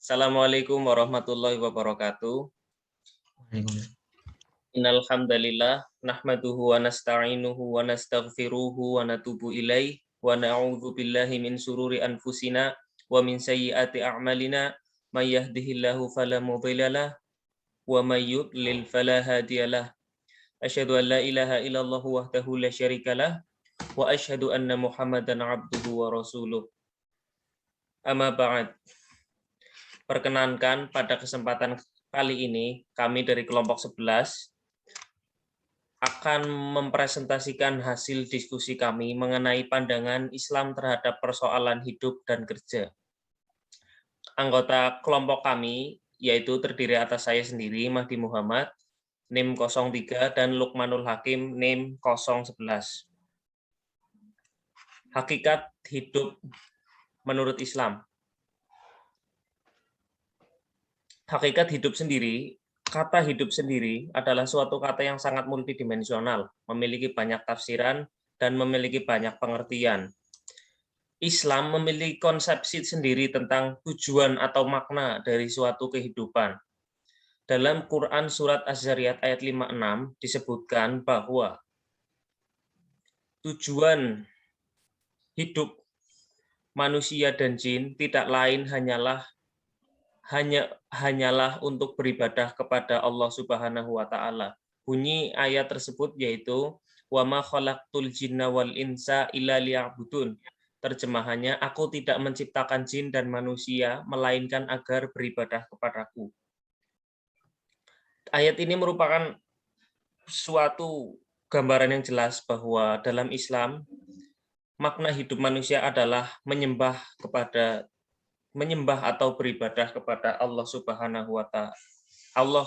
Assalamualaikum warahmatullahi wabarakatuh. Waalaikumsalam. Innal hamdalillah nahmaduhu wa nasta'inuhu wa nastaghfiruhu wa natubu ilaih wa na'udzu billahi min sururi anfusina wa min sayyiati a'malina may yahdihillahu fala mudhillalah wa may yudlil fala hadiyalah. Asyhadu an la ilaha illallah wahdahu la syarikalah wa asyhadu anna Muhammadan abduhu wa rasuluh. Amma ba'd. Perkenankan pada kesempatan kali ini kami dari kelompok 11 akan mempresentasikan hasil diskusi kami mengenai pandangan Islam terhadap persoalan hidup dan kerja. Anggota kelompok kami yaitu terdiri atas saya sendiri Mahdi Muhammad NIM 03 dan Lukmanul Hakim NIM 011. Hakikat hidup menurut Islam. Hakikat hidup sendiri, kata hidup sendiri adalah suatu kata yang sangat multidimensional, memiliki banyak tafsiran dan memiliki banyak pengertian. Islam memiliki konsepsi sendiri tentang tujuan atau makna dari suatu kehidupan. Dalam Quran Surat Az-Zariyat ayat 56 disebutkan bahwa tujuan hidup manusia dan jin tidak lain hanyalah untuk beribadah kepada Allah Subhanahu wa taala. Bunyi ayat tersebut yaitu wa ma khalaqtul jinna wal insa illa liya'budun. Terjemahannya, aku tidak menciptakan jin dan manusia melainkan agar beribadah kepadaku. Ayat ini merupakan suatu gambaran yang jelas bahwa dalam Islam makna hidup manusia adalah menyembah atau beribadah kepada Allah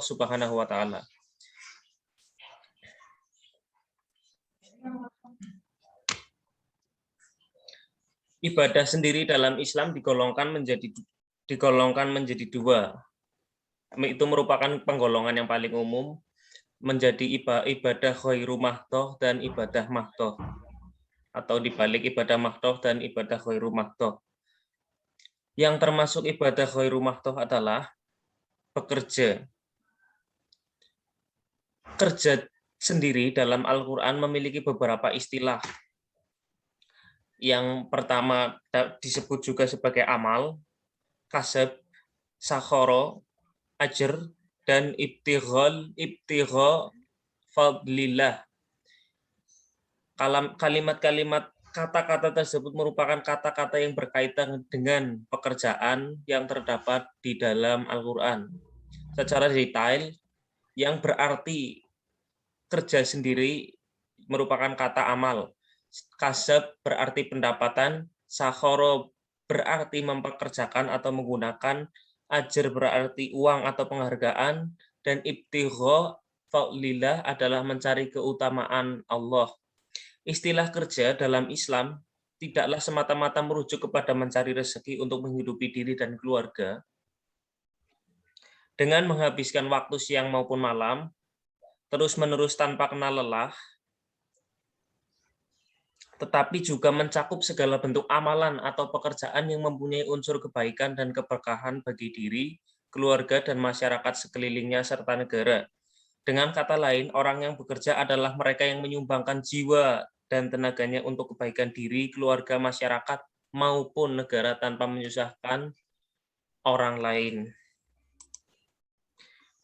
Subhanahu wa taala. Ibadah sendiri dalam Islam digolongkan menjadi dua. Itu merupakan penggolongan yang paling umum, menjadi ibadah ghairu mahdoh dan ibadah mahdoh, atau dibalik ibadah mahdoh dan ibadah ghairu mahdoh. Yang termasuk ibadah ghairu mahdoh adalah bekerja. Kerja sendiri dalam Al-Quran memiliki beberapa istilah. Yang pertama disebut juga sebagai amal, kasab, sakhoro, ajr, dan ibtigha fadlillah. Kalimat-kalimat kata-kata tersebut merupakan kata-kata yang berkaitan dengan pekerjaan yang terdapat di dalam Al-Quran. Secara detail, yang berarti kerja sendiri merupakan kata amal. Kasab berarti pendapatan, sakhoro berarti mempekerjakan atau menggunakan, ajr berarti uang atau penghargaan, dan ibtigha fadlillah adalah mencari keutamaan Allah. Istilah kerja dalam Islam tidaklah semata-mata merujuk kepada mencari rezeki untuk menghidupi diri dan keluarga dengan menghabiskan waktu siang maupun malam, terus-menerus tanpa kenal lelah, tetapi juga mencakup segala bentuk amalan atau pekerjaan yang mempunyai unsur kebaikan dan keberkahan bagi diri, keluarga, dan masyarakat sekelilingnya serta negara. Dengan kata lain, orang yang bekerja adalah mereka yang menyumbangkan jiwa dan tenaganya untuk kebaikan diri, keluarga, masyarakat, maupun negara tanpa menyusahkan orang lain.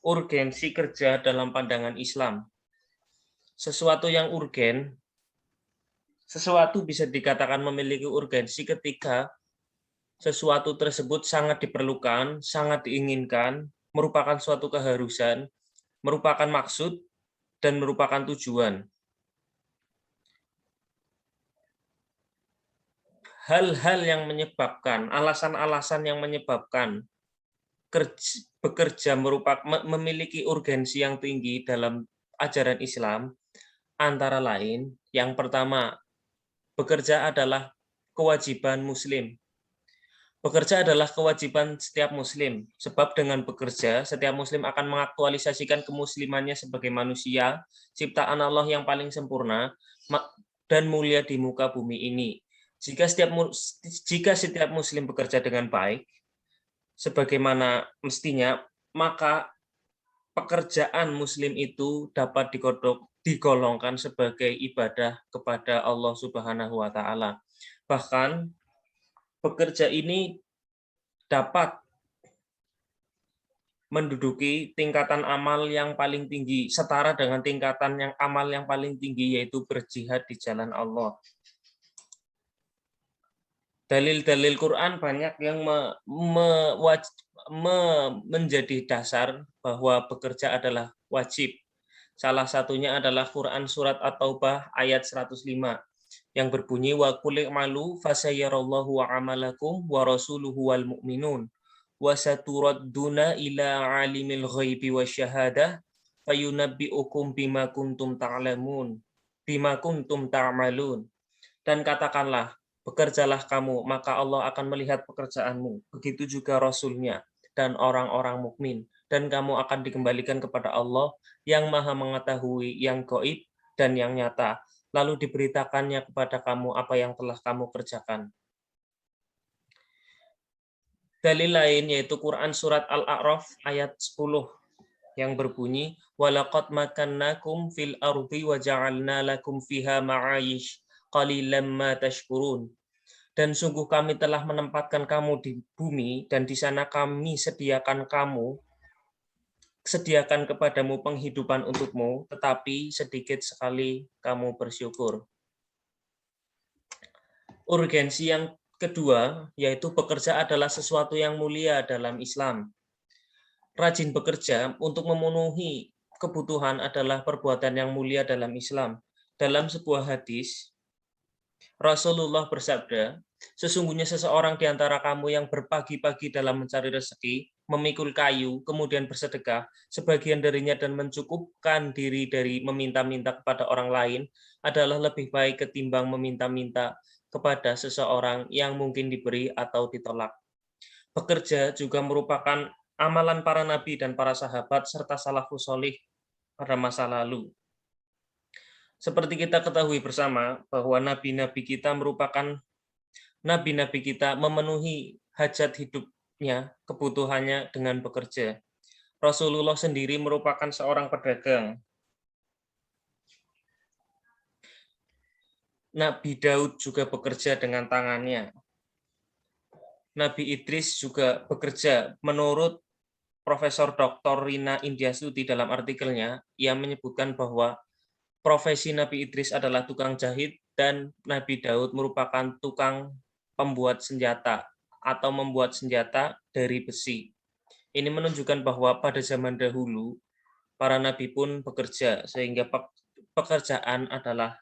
Urgensi kerja dalam pandangan Islam. Sesuatu bisa dikatakan memiliki urgensi ketika sesuatu tersebut sangat diperlukan, sangat diinginkan, merupakan suatu keharusan, merupakan maksud, dan merupakan tujuan. Hal-hal yang menyebabkan, alasan-alasan yang menyebabkan bekerja memiliki urgensi yang tinggi dalam ajaran Islam, antara lain, yang pertama, bekerja adalah kewajiban Muslim. Bekerja adalah kewajiban setiap Muslim, sebab dengan bekerja, setiap Muslim akan mengaktualisasikan kemuslimannya sebagai manusia, ciptaan Allah yang paling sempurna dan mulia di muka bumi ini. Jika setiap Muslim bekerja dengan baik, sebagaimana mestinya, maka pekerjaan muslim itu dapat digolongkan sebagai ibadah kepada Allah Subhanahu wa taala. Bahkan pekerja ini dapat menduduki tingkatan amal yang paling tinggi, setara dengan tingkatan amal yang paling tinggi, yaitu berjihad di jalan Allah. Dalil-dalil Quran banyak yang menjadi dasar bahwa bekerja adalah wajib. Salah satunya adalah Quran surat At-Taubah ayat 105 yang berbunyi wa qul i'malu fasayyarallahu amalakum wa rasuluhu wal mu'minun wa saturadduna ila alimil ghaibi wasyahadah fayunabbi'ukum bima kuntum ta'malun. Dan katakanlah, bekerjalah kamu, maka Allah akan melihat pekerjaanmu. Begitu juga Rasul-Nya dan orang-orang mukmin. Dan kamu akan dikembalikan kepada Allah yang maha mengetahui yang gaib dan yang nyata. Lalu diberitakannya kepada kamu apa yang telah kamu kerjakan. Dalil lain yaitu Quran surat Al-A'raf ayat 10 yang berbunyi walaqad makannakum fil ardi wa ja'alna lakum fiha ma'ayish qalilan ma tashkurun. Dan sungguh kami telah menempatkan kamu di bumi dan di sana kami sediakan kepadamu penghidupan untukmu, tetapi sedikit sekali kamu bersyukur. Urgensi yang kedua yaitu bekerja adalah sesuatu yang mulia dalam Islam. Rajin bekerja untuk memenuhi kebutuhan adalah perbuatan yang mulia dalam Islam. Dalam sebuah hadis, Rasulullah bersabda, sesungguhnya seseorang di antara kamu yang berpagi-pagi dalam mencari rezeki, memikul kayu, kemudian bersedekah, sebagian darinya dan mencukupkan diri dari meminta-minta kepada orang lain, adalah lebih baik ketimbang meminta-minta kepada seseorang yang mungkin diberi atau ditolak. Bekerja juga merupakan amalan para nabi dan para sahabat serta salafus sholih pada masa lalu. Seperti kita ketahui bersama bahwa nabi-nabi kita memenuhi hajat hidupnya, kebutuhannya dengan bekerja. Rasulullah sendiri merupakan seorang pedagang. Nabi Daud juga bekerja dengan tangannya. Nabi Idris juga bekerja. Menurut Profesor Dr. Rina Indiastuti dalam artikelnya, ia menyebutkan bahwa profesi Nabi Idris adalah tukang jahit dan Nabi Daud merupakan tukang pembuat senjata atau membuat senjata dari besi. Ini menunjukkan bahwa pada zaman dahulu para nabi pun bekerja, sehingga pekerjaan adalah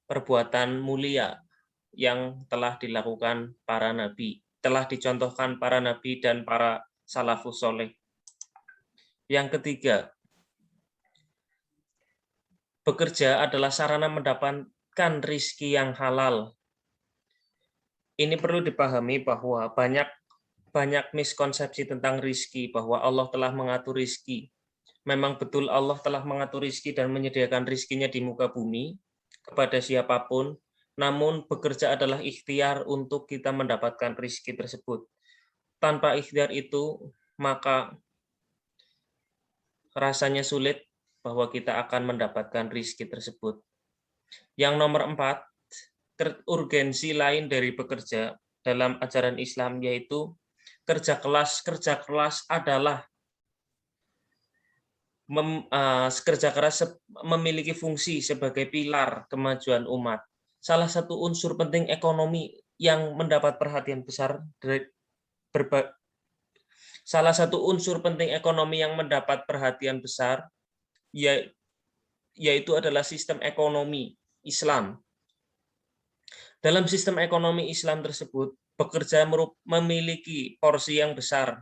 perbuatan mulia yang telah dilakukan para nabi, telah dicontohkan para nabi dan para salafus soleh. Yang ketiga, bekerja adalah sarana mendapatkan rizki yang halal. Ini perlu dipahami bahwa banyak miskonsepsi tentang rizki, bahwa Allah telah mengatur rizki. Memang betul Allah telah mengatur rizki dan menyediakan rizkinya di muka bumi kepada siapapun, namun bekerja adalah ikhtiar untuk kita mendapatkan rizki tersebut. Tanpa ikhtiar itu, maka rasanya sulit bahwa kita akan mendapatkan rizki tersebut. Yang nomor 4, urgensi lain dari bekerja dalam ajaran Islam yaitu kerja keras adalah kerja keras memiliki fungsi sebagai pilar kemajuan umat. Salah satu unsur penting ekonomi yang mendapat perhatian besar yaitu adalah sistem ekonomi Islam. Dalam sistem ekonomi Islam tersebut, bekerja memiliki porsi yang besar.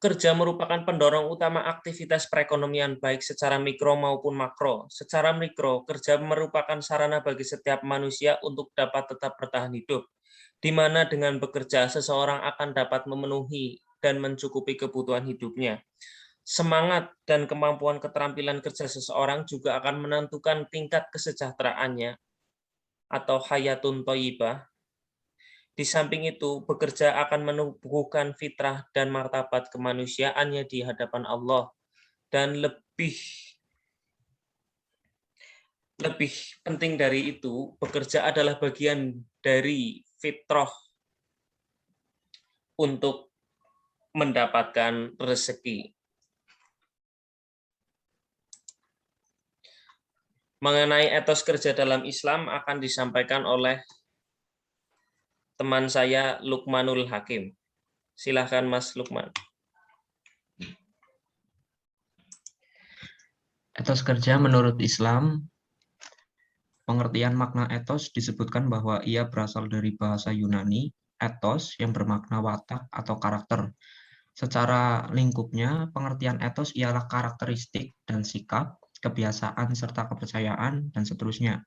Kerja merupakan pendorong utama aktivitas perekonomian baik secara mikro maupun makro. Secara mikro, kerja merupakan sarana bagi setiap manusia untuk dapat tetap bertahan hidup, di mana dengan bekerja seseorang akan dapat memenuhi dan mencukupi kebutuhan hidupnya. Semangat dan kemampuan keterampilan kerja seseorang juga akan menentukan tingkat kesejahteraannya atau hayatun thayyibah Di samping itu, bekerja akan menumbuhkan fitrah dan martabat kemanusiaannya di hadapan Allah, dan lebih penting dari itu, bekerja adalah bagian dari fitrah untuk mendapatkan rezeki. Mengenai etos kerja dalam Islam akan disampaikan oleh teman saya Lukmanul Hakim. Silahkan Mas Lukman. Etos kerja menurut Islam, pengertian makna etos disebutkan bahwa ia berasal dari bahasa Yunani, etos yang bermakna watak atau karakter. Secara lingkupnya, pengertian etos ialah karakteristik dan sikap, kebiasaan, serta kepercayaan, dan seterusnya,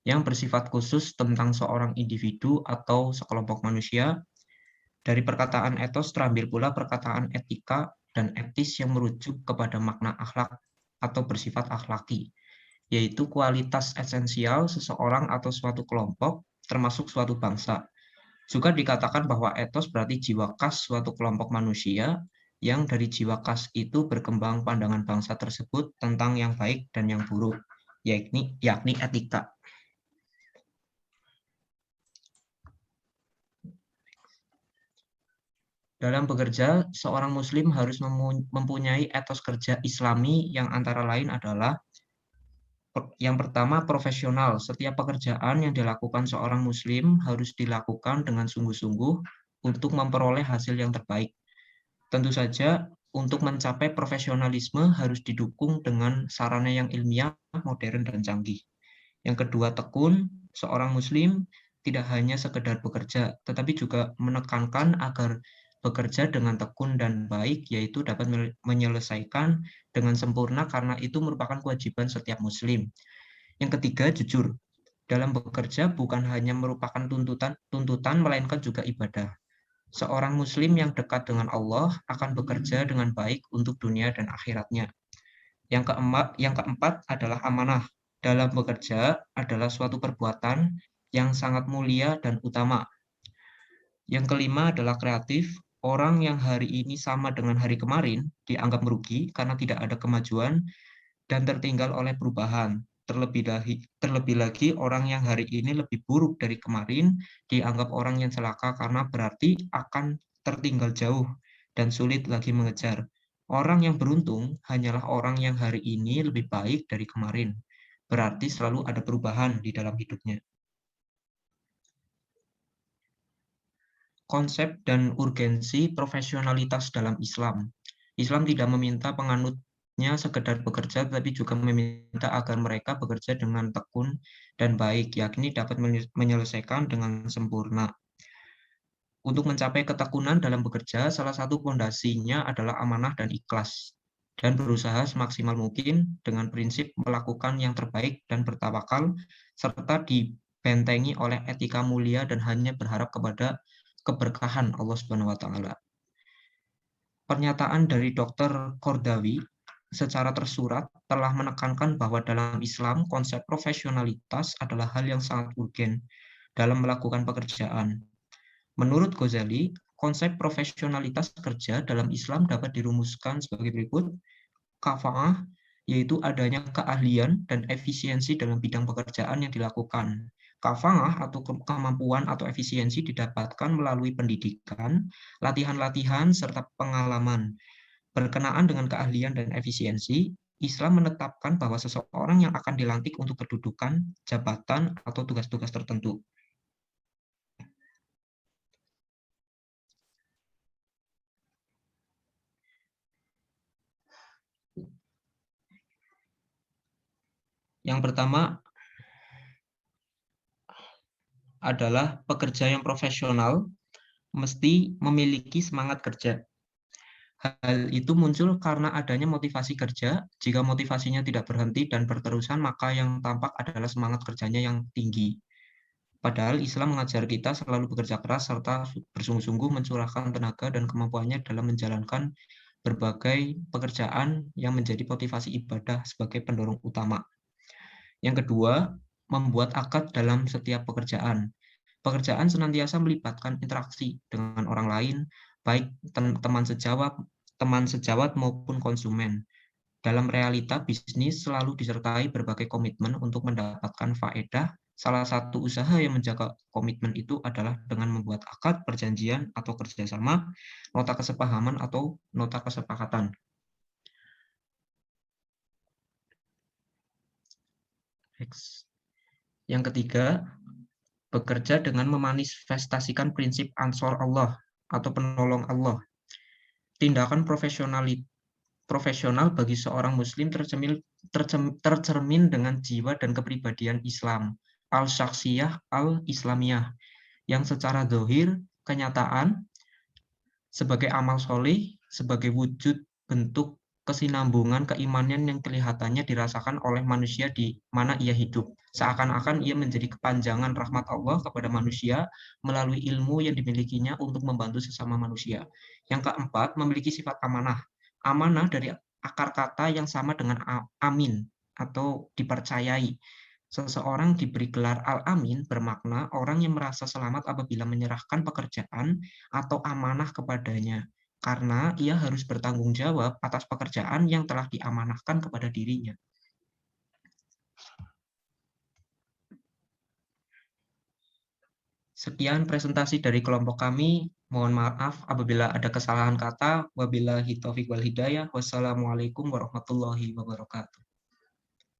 yang bersifat khusus tentang seorang individu atau sekelompok manusia. Dari perkataan etos terambil pula perkataan etika dan etis yang merujuk kepada makna akhlak atau bersifat akhlaki, yaitu kualitas esensial seseorang atau suatu kelompok, termasuk suatu bangsa. Juga dikatakan bahwa etos berarti jiwa khas suatu kelompok manusia, yang dari jiwa khas itu berkembang pandangan bangsa tersebut tentang yang baik dan yang buruk, yakni etika. Dalam bekerja, seorang muslim harus mempunyai etos kerja Islami yang antara lain adalah yang pertama, profesional. Setiap pekerjaan yang dilakukan seorang muslim harus dilakukan dengan sungguh-sungguh untuk memperoleh hasil yang terbaik. Tentu saja, untuk mencapai profesionalisme harus didukung dengan sarana yang ilmiah, modern, dan canggih. Yang kedua, tekun. Seorang muslim tidak hanya sekedar bekerja, tetapi juga menekankan agar bekerja dengan tekun dan baik, yaitu dapat menyelesaikan dengan sempurna karena itu merupakan kewajiban setiap muslim. Yang ketiga, jujur. Dalam bekerja bukan hanya merupakan tuntutan, melainkan juga ibadah. Seorang muslim yang dekat dengan Allah akan bekerja dengan baik untuk dunia dan akhiratnya. Yang keempat adalah amanah. Dalam bekerja adalah suatu perbuatan yang sangat mulia dan utama. Yang kelima adalah kreatif. Orang yang hari ini sama dengan hari kemarin dianggap merugi karena tidak ada kemajuan dan tertinggal oleh perubahan. Terlebih lagi orang yang hari ini lebih buruk dari kemarin dianggap orang yang celaka karena berarti akan tertinggal jauh dan sulit lagi mengejar. Orang yang beruntung hanyalah orang yang hari ini lebih baik dari kemarin. Berarti selalu ada perubahan di dalam hidupnya. Konsep dan urgensi profesionalitas dalam Islam. Islam tidak meminta penganutnya sekedar bekerja, tapi juga meminta agar mereka bekerja dengan tekun dan baik, yakni dapat menyelesaikan dengan sempurna. Untuk mencapai ketekunan dalam bekerja, salah satu fondasinya adalah amanah dan ikhlas, dan berusaha semaksimal mungkin dengan prinsip melakukan yang terbaik dan bertawakal, serta dibentengi oleh etika mulia dan hanya berharap kepada keberkahan Allah Subhanahu wa taala. Pernyataan dari Dr. Kordawi secara tersurat telah menekankan bahwa dalam Islam konsep profesionalitas adalah hal yang sangat urgen dalam melakukan pekerjaan. Menurut Ghazali, konsep profesionalitas kerja dalam Islam dapat dirumuskan sebagai berikut. Kafa'ah, yaitu adanya keahlian dan efisiensi dalam bidang pekerjaan yang dilakukan. Kafa'ah atau kemampuan atau efisiensi didapatkan melalui pendidikan, latihan-latihan, serta pengalaman. Berkenaan dengan keahlian dan efisiensi, Islam menetapkan bahwa seseorang yang akan dilantik untuk kedudukan, jabatan, atau tugas-tugas tertentu. Yang pertama adalah pekerja yang profesional mesti memiliki semangat kerja. Hal itu muncul karena adanya motivasi kerja. Jika motivasinya tidak berhenti dan berterusan, maka yang tampak adalah semangat kerjanya yang tinggi. Padahal Islam mengajar kita selalu bekerja keras serta bersungguh-sungguh mencurahkan tenaga dan kemampuannya dalam menjalankan berbagai pekerjaan yang menjadi motivasi ibadah sebagai pendorong utama. Yang kedua, membuat akad dalam setiap pekerjaan. Pekerjaan senantiasa melibatkan interaksi dengan orang lain, baik teman sejawat maupun konsumen. Dalam realita, bisnis selalu disertai berbagai komitmen untuk mendapatkan faedah. Salah satu usaha yang menjaga komitmen itu adalah dengan membuat akad, perjanjian, atau kerjasama, nota kesepahaman, atau nota kesepakatan. Next. Yang ketiga, bekerja dengan memanifestasikan prinsip Ansor Allah atau penolong Allah. Tindakan profesional bagi seorang muslim tercermin dengan jiwa dan kepribadian Islam, al-syakhsiyah al-islamiyah, yang secara zahir, kenyataan, sebagai amal soleh, sebagai wujud bentuk kesinambungan keimanan yang kelihatannya dirasakan oleh manusia di mana ia hidup. Seakan-akan ia menjadi kepanjangan rahmat Allah kepada manusia melalui ilmu yang dimilikinya untuk membantu sesama manusia. Yang keempat, memiliki sifat amanah. Amanah dari akar kata yang sama dengan amin atau dipercayai. Seseorang diberi gelar al-amin bermakna orang yang merasa selamat apabila menyerahkan pekerjaan atau amanah kepadanya, karena ia harus bertanggung jawab atas pekerjaan yang telah diamanahkan kepada dirinya. Sekian presentasi dari kelompok kami. Mohon maaf apabila ada kesalahan kata. Wabillahi taufiq wal hidayah. Wassalamualaikum warahmatullahi wabarakatuh.